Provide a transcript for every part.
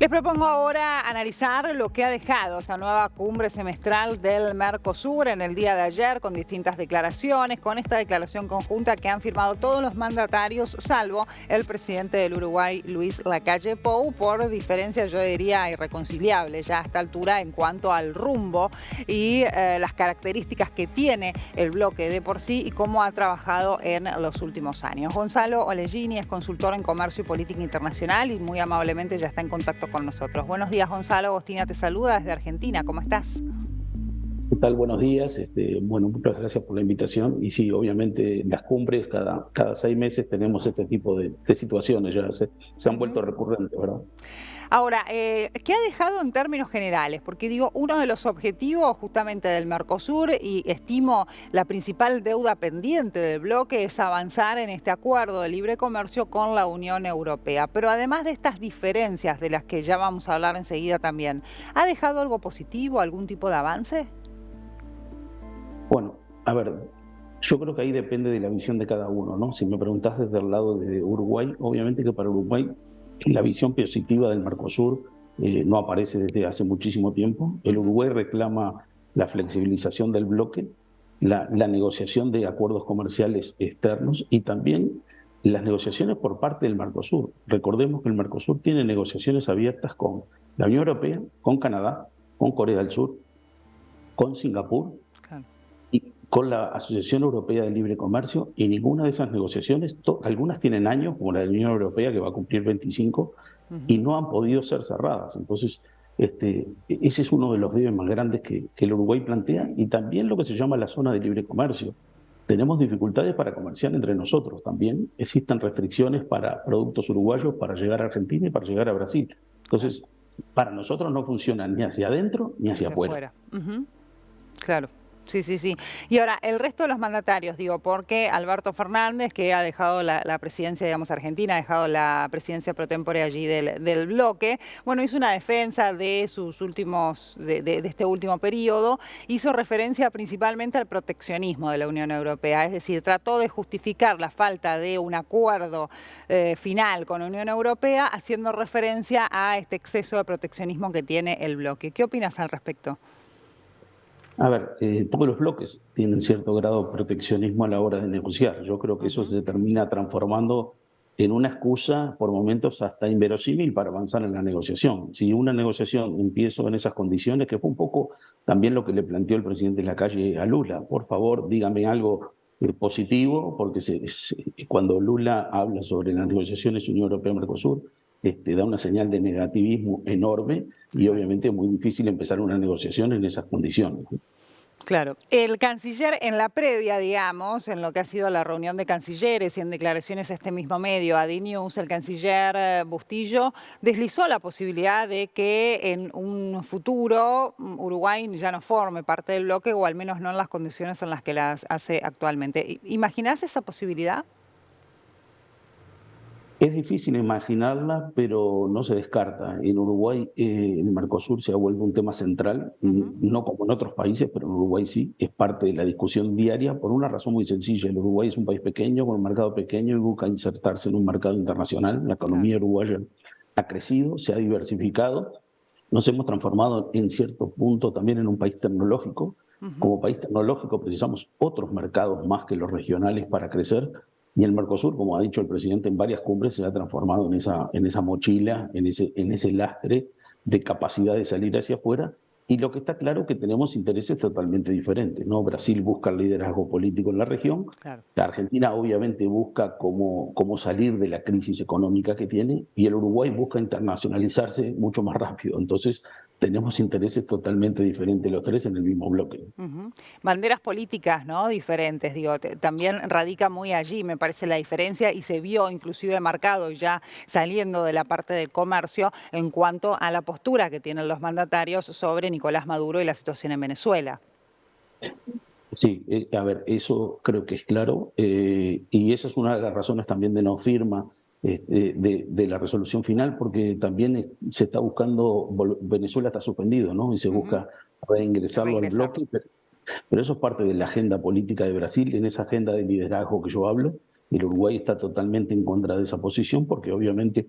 Les propongo ahora analizar lo que ha dejado esta nueva cumbre semestral del Mercosur en el día de ayer, con distintas declaraciones, con esta declaración conjunta que han firmado todos los mandatarios, salvo el presidente del Uruguay, Luis Lacalle Pou, por diferencias, yo diría, irreconciliables ya a esta altura en cuanto al rumbo y las características que tiene el bloque de por sí y cómo ha trabajado en los últimos años. Gonzalo Olegini es consultor en Comercio y Política Internacional y muy amablemente ya está en contacto con nosotros. Buenos días, Gonzalo. Agostina te saluda desde Argentina. ¿Cómo estás? ¿Qué tal? Buenos días. Bueno, muchas gracias por la invitación. Y sí, obviamente en las cumbres cada 6 meses tenemos este tipo de situaciones, ya se han vuelto recurrentes, ¿verdad? Ahora, ¿qué ha dejado en términos generales? Porque digo, uno de los objetivos justamente del Mercosur, y estimo la principal deuda pendiente del bloque, es avanzar en este acuerdo de libre comercio con la Unión Europea. Pero además de estas diferencias de las que ya vamos a hablar enseguida también, ¿ha dejado algo positivo, algún tipo de avance? Bueno, a ver, yo creo que ahí depende de la visión de cada uno, ¿no? Si me preguntás desde el lado de Uruguay, obviamente que para Uruguay la visión positiva del Mercosur no aparece desde hace muchísimo tiempo. El Uruguay reclama la flexibilización del bloque, la negociación de acuerdos comerciales externos y también las negociaciones por parte del Mercosur. Recordemos que el Mercosur tiene negociaciones abiertas con la Unión Europea, con Canadá, con Corea del Sur, con Singapur Claro. y con la Asociación Europea de Libre Comercio, y ninguna de esas negociaciones, algunas tienen años, como la de la Unión Europea, que va a cumplir 25, y no han podido ser cerradas. Entonces, ese es uno de los debes más grandes que el Uruguay plantea, y también lo que se llama la zona de libre comercio. Tenemos dificultades para comerciar entre nosotros. También existen restricciones para productos uruguayos para llegar a Argentina y para llegar a Brasil. Entonces, para nosotros no funciona ni hacia adentro ni hacia Hacia afuera. afuera. Claro. Sí, sí, sí. Y ahora, el resto de los mandatarios, digo, porque Alberto Fernández, que ha dejado la presidencia, digamos, Argentina, ha dejado la presidencia pro tempore allí del bloque, bueno, hizo una defensa de sus últimos, de este último periodo, hizo referencia principalmente al proteccionismo de la Unión Europea, es decir, trató de justificar la falta de un acuerdo final con la Unión Europea, haciendo referencia a este exceso de proteccionismo que tiene el bloque. ¿Qué opinas al respecto? A ver, todos los bloques tienen cierto grado de proteccionismo a la hora de negociar. Yo creo que eso se termina transformando en una excusa, por momentos hasta inverosímil, para avanzar en la negociación. Si una negociación empieza en esas condiciones, que fue un poco también lo que le planteó el presidente Lacalle a Lula: por favor, dígame algo positivo, porque cuando Lula habla sobre las negociaciones Unión Europea-Mercosur, da una señal de negativismo enorme, y Claro. obviamente es muy difícil empezar una negociación en esas condiciones. Claro. El canciller en la previa, digamos, en lo que ha sido la reunión de cancilleres y en declaraciones a este mismo medio, a D-News, el canciller Bustillo deslizó la posibilidad de que en un futuro Uruguay ya no forme parte del bloque, o al menos no en las condiciones en las que las hace actualmente. ¿Imaginás esa posibilidad? Es difícil imaginarla, pero no se descarta. En Uruguay el Mercosur se ha vuelto un tema central, no como en otros países, pero en Uruguay sí, es parte de la discusión diaria por una razón muy sencilla. El Uruguay es un país pequeño, con un mercado pequeño, y busca insertarse en un mercado internacional. La Claro. economía uruguaya ha crecido, se ha diversificado, nos hemos transformado en cierto punto también en un país tecnológico. Como país tecnológico precisamos otros mercados más que los regionales para crecer, y el Mercosur, como ha dicho el presidente en varias cumbres, se ha transformado en esa mochila, en ese lastre de capacidad de salir hacia afuera. Y lo que está claro es que tenemos intereses totalmente diferentes, ¿no? Brasil busca el liderazgo político en la región. Claro. La Argentina obviamente busca cómo salir de la crisis económica que tiene, y el Uruguay busca internacionalizarse mucho más rápido. Entonces tenemos intereses totalmente diferentes los tres en el mismo bloque. Banderas políticas, ¿no? Diferentes, digo, también radica muy allí, me parece, la diferencia, y se vio inclusive marcado ya saliendo de la parte del comercio en cuanto a la postura que tienen los mandatarios sobre Nicolás Maduro y la situación en Venezuela. Sí, a ver, eso creo que es claro, y esa es una de las razones también de no firma de la resolución final, porque también se está buscando, Venezuela está suspendido, ¿no? Y se Ujú. busca reingresarlo al Reingresarlo. bloque, pero eso es parte de la agenda política de Brasil, en esa agenda de liderazgo que yo hablo. El Uruguay está totalmente en contra de esa posición, porque obviamente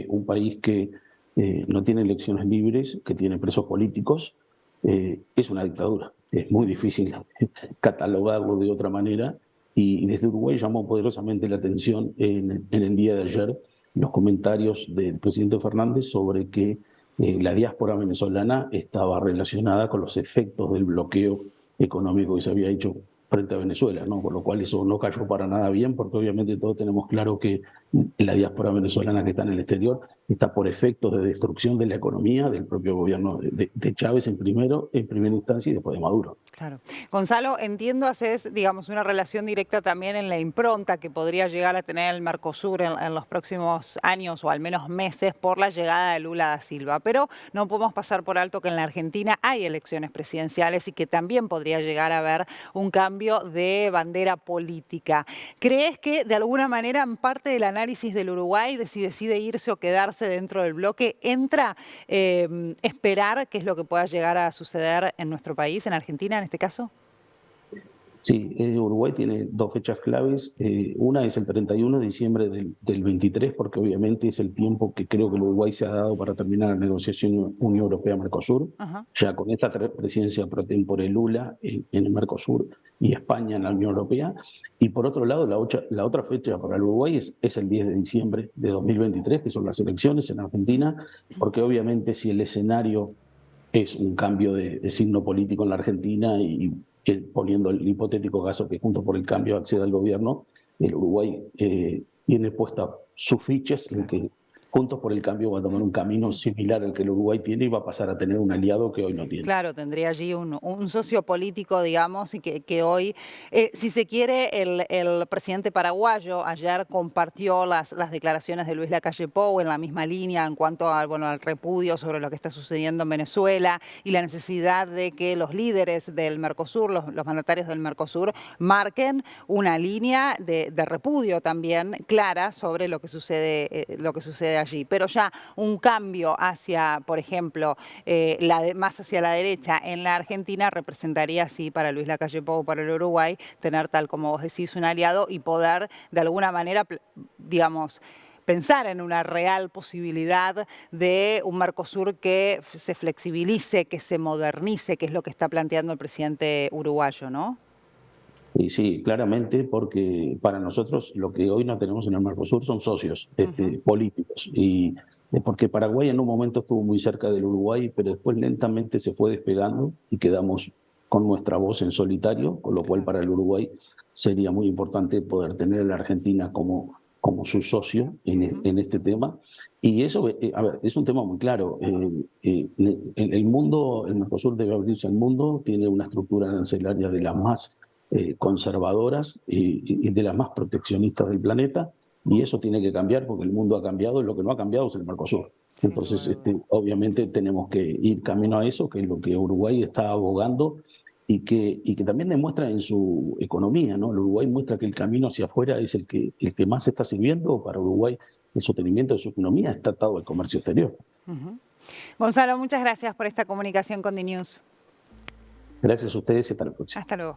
un país que no tiene elecciones libres, que tiene presos políticos, es una dictadura. Es muy difícil catalogarlo de otra manera. Y desde Uruguay llamó poderosamente la atención en el día de ayer los comentarios del presidente Fernández sobre que la diáspora venezolana estaba relacionada con los efectos del bloqueo económico que se había hecho frente a Venezuela, ¿no? Por lo cual eso no cayó para nada bien, porque obviamente todos tenemos claro que la diáspora venezolana que está en el exterior está por efectos de destrucción de la economía del propio gobierno de Chávez en primera instancia y después de Maduro. Claro. Gonzalo, entiendo, haces, digamos, una relación directa también en la impronta que podría llegar a tener el Mercosur en los próximos años o al menos meses por la llegada de Lula da Silva. Pero no podemos pasar por alto que en la Argentina hay elecciones presidenciales y que también podría llegar a haber un cambio de bandera política. ¿Crees que de alguna manera en parte del análisis del Uruguay de si decide irse o quedarse dentro del bloque entra esperar qué es lo que pueda llegar a suceder en nuestro país, en Argentina, en este caso? Sí, Uruguay tiene dos fechas claves. Una es el 31 de diciembre del 23, porque obviamente es el tiempo que creo que el Uruguay se ha dado para terminar la negociación Unión Europea-Mercosur. Ya con esta presidencia pro tempore Lula en el Mercosur y España en la Unión Europea. Y por otro lado, la otra fecha para el Uruguay es el 10 de diciembre de 2023, que son las elecciones en Argentina, porque obviamente si el escenario es un cambio de signo político en la Argentina y poniendo el hipotético caso que junto por el cambio acceda al gobierno, el Uruguay tiene puesta sus fichas en que Juntos por el Cambio va a tomar un camino similar al que el Uruguay tiene y va a pasar a tener un aliado que hoy no tiene. Claro, tendría allí un socio político, digamos, y que hoy, si se quiere, el presidente paraguayo ayer compartió las declaraciones de Luis Lacalle Pou en la misma línea en cuanto a, bueno, al repudio sobre lo que está sucediendo en Venezuela y la necesidad de que los líderes del Mercosur, los mandatarios del Mercosur, marquen una línea de repudio también clara sobre lo que sucede allí. Pero ya un cambio hacia, por ejemplo, más hacia la derecha en la Argentina representaría, sí, para Luis Lacalle Pou, para el Uruguay, tener, tal como vos decís, un aliado y poder, de alguna manera, digamos, pensar en una real posibilidad de un Mercosur que se flexibilice, que se modernice, que es lo que está planteando el presidente uruguayo, ¿no? Y sí, claramente, porque para nosotros lo que hoy no tenemos en el Mercosur son socios políticos. Y porque Paraguay en un momento estuvo muy cerca del Uruguay, pero después lentamente se fue despegando y quedamos con nuestra voz en solitario, con lo cual para el Uruguay sería muy importante poder tener a la Argentina como su socio en este tema. Y eso, a ver, es un tema muy claro. El mundo, el Mercosur debe abrirse al mundo, tiene una estructura arancelaria de las más conservadoras y de las más proteccionistas del planeta, y eso tiene que cambiar porque el mundo ha cambiado y lo que no ha cambiado es el Mercosur. Entonces, obviamente tenemos que ir camino a eso, que es lo que Uruguay está abogando y que también demuestra en su economía, ¿no? El Uruguay muestra que el camino hacia afuera es el que más está sirviendo para Uruguay. El sostenimiento de su economía está atado al comercio exterior. Gonzalo, muchas gracias por esta comunicación con DNews. Gracias a ustedes y hasta la próxima. Hasta luego.